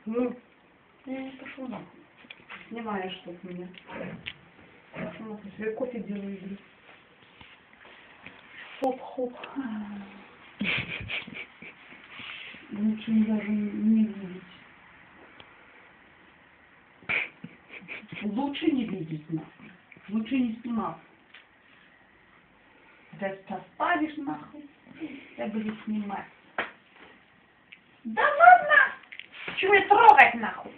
Ну, я пошел нахуй. Снимаешь что с меня. Пошел нахуй. Я кофе делаю, иди. Хоп-хоп. Лучше даже не видеть. Лучше не видеть нахуй. Лучше не снимать. Сейчас поставишь нахуй. Я буду снимать. Да ладно! Чего трогать нахуй?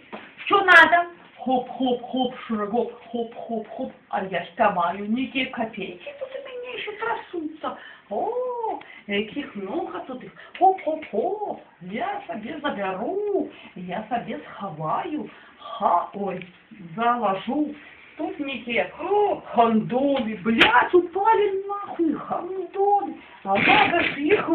Что надо? Хоп-хоп-хоп, шургоп, хоп-хоп-хоп. А я вставаю, никакие копейки тут у меня еще трясутся. О, яких много тут их. Хоп-хоп-хоп. Я себе заберу, я себе сховаю. Ой, заложу. Тут некие хандоны, блядь, упали нахуй, хандоны. А надо ж их,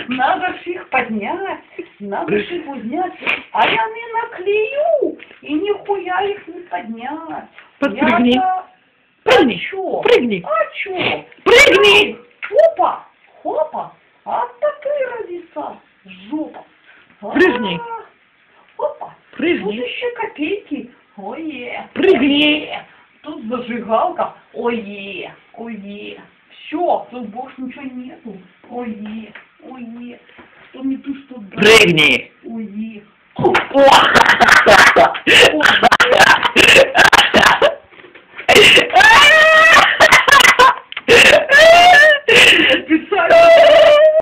надо ж их поднять, надо ж их поднять. А я не наклею, и нихуя их не поднять. Подпрыгни. Прыгни. А чё? Прыгни. А чё? Прыгни. Опа, хопа, а такая родится жопа. Прыгни. Опа. Прыгни. Тут еще копейки. Ое. Прыгни. Тут зажигалка. Ое. Ое. Все, тут больше ничего нету. Ое. Ое. Что не ту, что да. Прыгни. Ое. О!